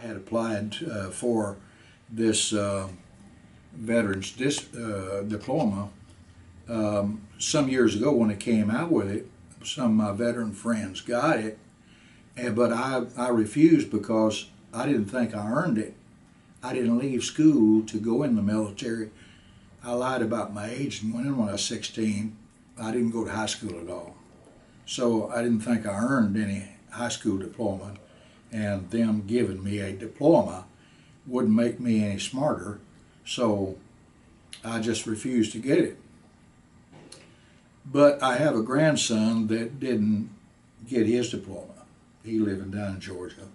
had applied for this veterans diploma some years ago when it came out with it. Some of my veteran friends got it, but I refused because I didn't think I earned it. I didn't leave school to go in the military. I lied about my age and went in when I was 16. I didn't go to high school at all. So I didn't think I earned any high school diploma, and them giving me a diploma wouldn't make me any smarter, so I just refused to get it. But I have a grandson that didn't get his diploma. He living down in Georgia,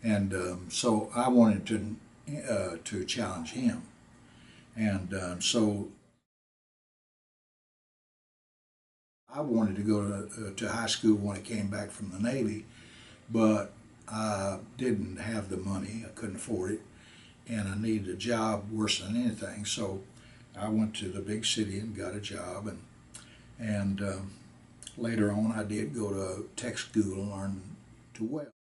and so I wanted to challenge him, and so I wanted to go to high school when I came back from the Navy, but I didn't have the money. I couldn't afford it, and I needed a job worse than anything. So I went to the big city and got a job, and later on I did go to tech school and learn to weld.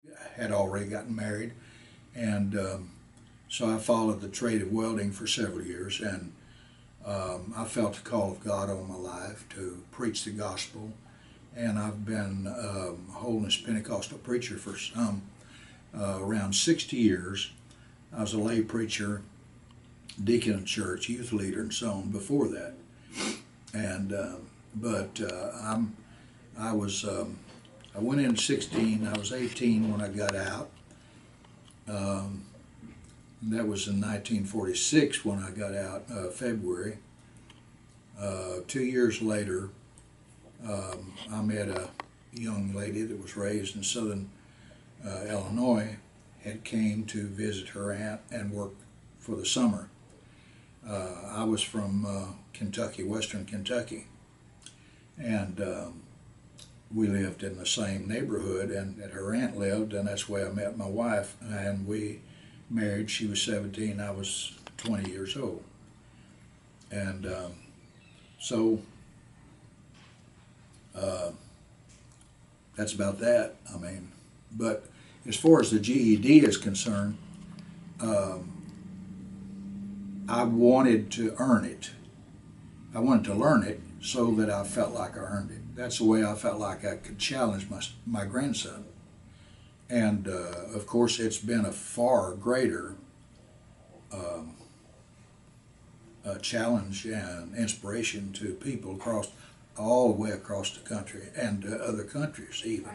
I had already gotten married, and so I followed the trade of welding for several years, and I felt the call of God on my life to preach the gospel, and I've been a holiness Pentecostal preacher for around 60 years. I was a lay preacher, deacon in church, youth leader, and so on before that. And I went in at 16. I was 18 when I got out. That was in 1946 when I got out, February. 2 years later, I met a young lady that was raised in southern Illinois, had came to visit her aunt and work for the summer. I was from Kentucky, western Kentucky, and we lived in the same neighborhood and that her aunt lived, and that's where I met my wife, and we married. She was 17, I was 20 years old. And so that's about that. I mean, but as far as the GED is concerned, I wanted to earn it. I wanted to learn it so that I felt like I earned it. That's the way I felt like I could challenge my grandson. And of course, it's been a far greater challenge and inspiration to people all the way across the country and other countries even.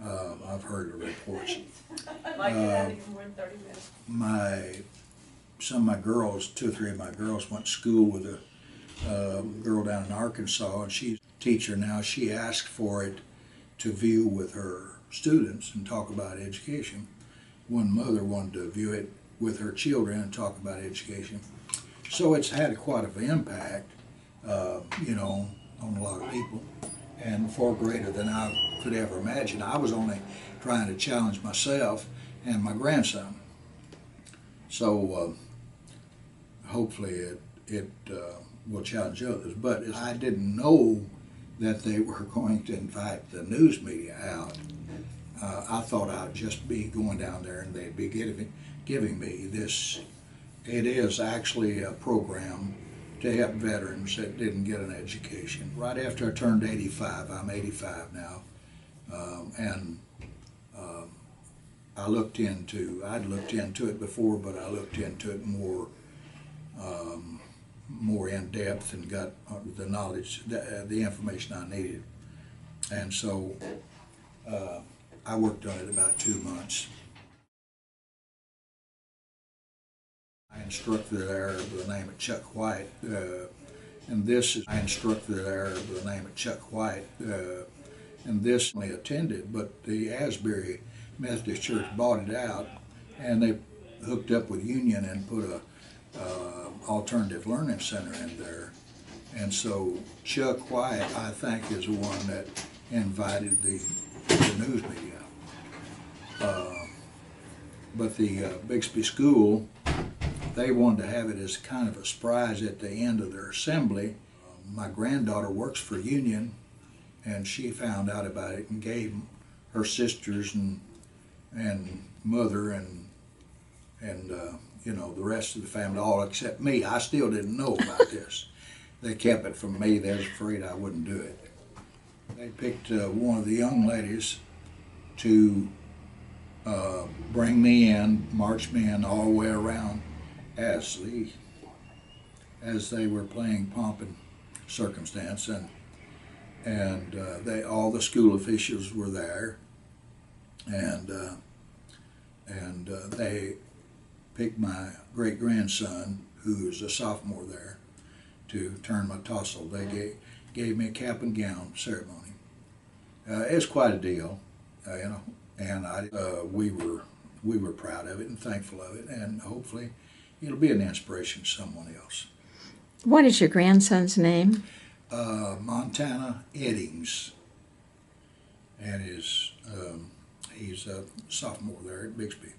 I've heard of reports. Some of my girls, 2 or 3 of my girls, went to school with a girl down in Arkansas, and she's a teacher now. She asked for it to view with her students and talk about education. One mother wanted to view it with her children and talk about education. So it's had quite an impact, on a lot of people, and far greater than I could ever imagine. I was only trying to challenge myself and my grandson. So hopefully it will challenge others. But I didn't know that they were going to invite the news media out. I thought I'd just be going down there and they'd be giving me this. It is actually a program to help veterans that didn't get an education. Right after I turned 85, I'm 85 now, and I'd looked into it before, but I looked into it more in depth and got the knowledge, the information I needed. And so I worked on it about 2 months. I instructed there by the name of Chuck White, and this is and this I attended, but the Asbury Methodist Church bought it out, and they hooked up with Union and put a alternative learning center in there. And so Chuck White, I think, is the one that invited the news media. But the Bixby School, they wanted to have it as kind of a surprise at the end of their assembly. My granddaughter works for Union, and she found out about it and gave her sisters and mother and you know, the rest of the family, all except me. I still didn't know about this. They kept it from me. They was afraid I wouldn't do it. They picked one of the young ladies to bring me in, march me in all the way around as they were playing Pomp and Circumstance, and all the school officials were there, and they picked my great-grandson, who is a sophomore there, to turn my tassel. They gave me a cap and gown ceremony. It was quite a deal, you know, and we were proud of it and thankful of it, and hopefully it'll be an inspiration to someone else. What is your grandson's name? Montana Eddings, and he's a sophomore there at Bixby.